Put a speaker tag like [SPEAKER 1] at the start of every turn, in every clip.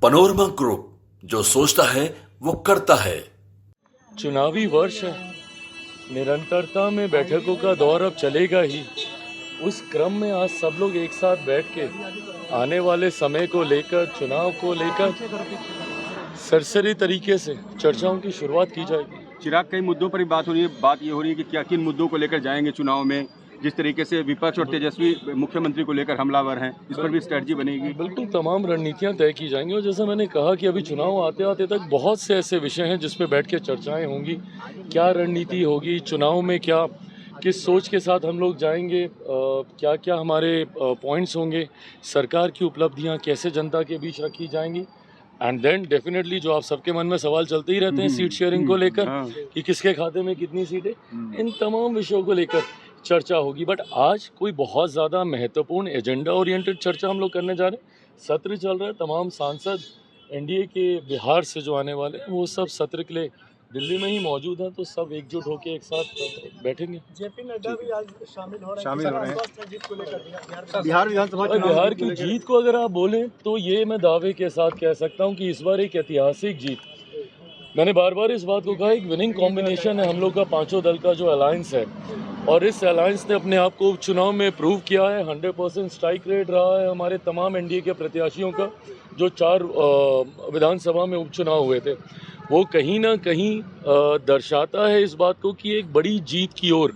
[SPEAKER 1] Panorama group, जो सोचता है वो करता है।
[SPEAKER 2] चुनावी वर्ष है, निरंतरता में बैठकों का दौर अब चलेगा ही। उस क्रम में आज सब लोग एक साथ बैठ के आने वाले समय को लेकर, चुनाव को लेकर सरसरी तरीके से चर्चाओं की शुरुआत की जाएगी।
[SPEAKER 3] चिराग, कई मुद्दों पर ही बात हो रही है। बात ये हो रही है कि क्या किन मुद्दों को लेकर जाएंगे चुनाव में। जिस तरीके से विपक्ष और तेजस्वी मुख्यमंत्री को लेकर हमलावर हैं, इस पर भी स्ट्रेटजी बनेगी।
[SPEAKER 2] बिल्कुल तमाम रणनीतियां तय की जाएंगी और जैसा मैंने कहा कि अभी चुनाव आते आते तक बहुत से ऐसे विषय हैं जिस पे बैठ के चर्चाएं होंगी। क्या रणनीति होगी चुनाव में, क्या किस सोच के साथ हम लोग जाएंगे, क्या क्या हमारे पॉइंट्स होंगे, सरकार की उपलब्धियां कैसे जनता के बीच रखी जाएंगी। एंड देन डेफिनेटली जो आप सबके मन में सवाल चलते ही रहते हैं सीट शेयरिंग को लेकर कि किसके खाते में कितनी सीटें, इन तमाम विषयों को लेकर चर्चा होगी। बट आज कोई बहुत ज़्यादा महत्वपूर्ण एजेंडा ओरिएंटेड चर्चा हम लोग करने जा रहे हैं। सत्र चल रहा है, तमाम सांसद एनडीए के बिहार से जो आने वाले हैं वो सब सत्र के लिए दिल्ली में ही मौजूद हैं, तो सब एकजुट होकर एक साथ बैठेंगे।
[SPEAKER 4] जेपी नड्डा भी आज शामिल हो रहे
[SPEAKER 3] हैं। बिहार विधानसभा
[SPEAKER 2] बिहार की जीत को अगर आप बोलें तो ये मैं दावे के साथ कह सकता हूँ कि इस बार एक ऐतिहासिक जीत। मैंने बार बार इस बात को कहा, एक विनिंग कॉम्बिनेशन है हम लोग का, पांचों दल का जो अलायंस है, और इस अलायंस ने अपने आप को उपचुनाव में प्रूव किया है। 100% स्ट्राइक रेट रहा है हमारे तमाम एनडीए के प्रत्याशियों का। जो 4 विधानसभा में उपचुनाव हुए थे वो कहीं ना कहीं दर्शाता है इस बात को कि एक बड़ी जीत की ओर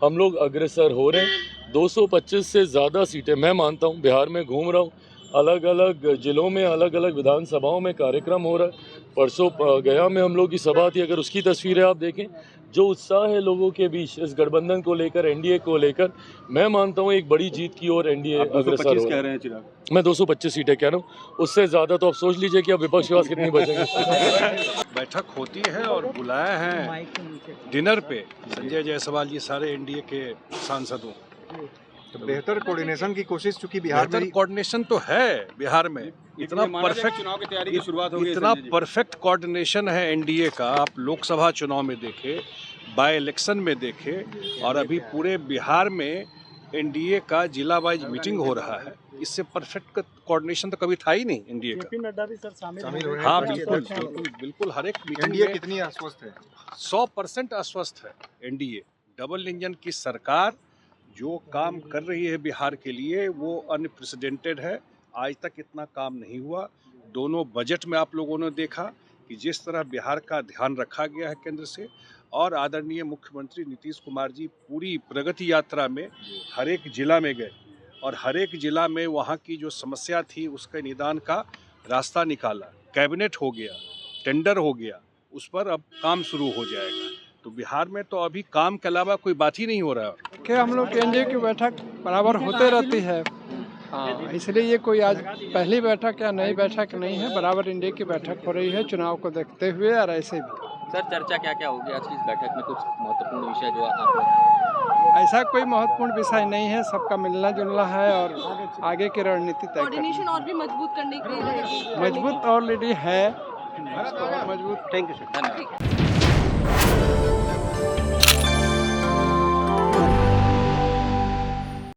[SPEAKER 2] हम लोग अग्रसर हो रहे हैं। 225 से ज़्यादा सीटें मैं मानता हूँ। बिहार में घूम रहा हूँ, अलग अलग जिलों में अलग अलग विधानसभाओं में कार्यक्रम हो रहा है। परसों गया में हम लोग की सभा थी, अगर उसकी तस्वीरें आप देखें, जो उत्साह है लोगों के बीच इस गठबंधन को लेकर, एनडीए को लेकर, मैं मानता हूँ एक बड़ी जीत की ओर एनडीए अग्रसर हो
[SPEAKER 3] कह रहे हैं चिराग।
[SPEAKER 2] मैं 225 सीटें कह रहा हूँ, उससे ज़्यादा तो आप सोच लीजिए कि अब विपक्ष के पास कितनी बचेंगी।
[SPEAKER 5] बैठक होती है और बुलाया है डिनर पे संजय जायसवाल जी सारे एनडीए के सांसदों।
[SPEAKER 6] तो बेहतर कोऑर्डिनेशन की कोशिश, चूंकि बिहार में
[SPEAKER 5] कोऑर्डिनेशन तो है बिहार में, इतना परफेक्ट
[SPEAKER 3] चुनाव की तैयारी की शुरुआत होगी।
[SPEAKER 5] इतना परफेक्ट कोऑर्डिनेशन है एनडीए का। आप लोकसभा चुनाव में देखे, बाय इलेक्शन में देखे, और अभी पूरे बिहार में एनडीए का जिला वाइज मीटिंग हो रहा है। इससे परफेक्ट कोऑर्डिनेशन तो कभी था ही नहीं एनडीए का।
[SPEAKER 4] जेपी नड्डा भी सर शामिल हो रहे हैं।
[SPEAKER 5] हाँ बिल्कुल हर एक मीटिंग
[SPEAKER 6] एनडीए
[SPEAKER 5] में
[SPEAKER 6] कितनी आश्वस्त है?
[SPEAKER 5] 100% आश्वस्त है एनडीए। डबल इंजन की सरकार जो काम कर रही है बिहार के लिए वो अनप्रेसिडेंटेड है। आज तक इतना काम नहीं हुआ। दोनों बजट में आप लोगों ने देखा कि जिस तरह बिहार का ध्यान रखा गया है केंद्र से, और आदरणीय मुख्यमंत्री नीतीश कुमार जी पूरी प्रगति यात्रा में हर एक जिला में गए और हर एक जिला में वहाँ की जो समस्या थी उसके निदान का रास्ता निकाला। कैबिनेट हो गया, टेंडर हो गया, उस पर अब काम शुरू हो जाएगा। तो बिहार में तो अभी काम के अलावा कोई बात ही नहीं हो रहा है।
[SPEAKER 7] कि हम लोग एनडीए की बैठक बराबर होते रहती है, हाँ, इसलिए ये कोई आज पहली बैठक या नई बैठक नहीं है, बराबर एनडीए की बैठक हो रही है चुनाव को देखते हुए। और ऐसे भी
[SPEAKER 8] सर चर्चा क्या क्या होगी आज की इस बैठक में? कुछ महत्वपूर्ण विषय जो आप लोग?
[SPEAKER 7] ऐसा कोई महत्वपूर्ण विषय नहीं है, सबका मिलना जुलना है और आगे की रणनीति तय
[SPEAKER 9] कोऑर्डिनेशन और भी मजबूत करने के लिए
[SPEAKER 7] मजबूत ऑलरेडी है, इसको और मजबूत।
[SPEAKER 8] थैंक यू सर, धन्यवाद।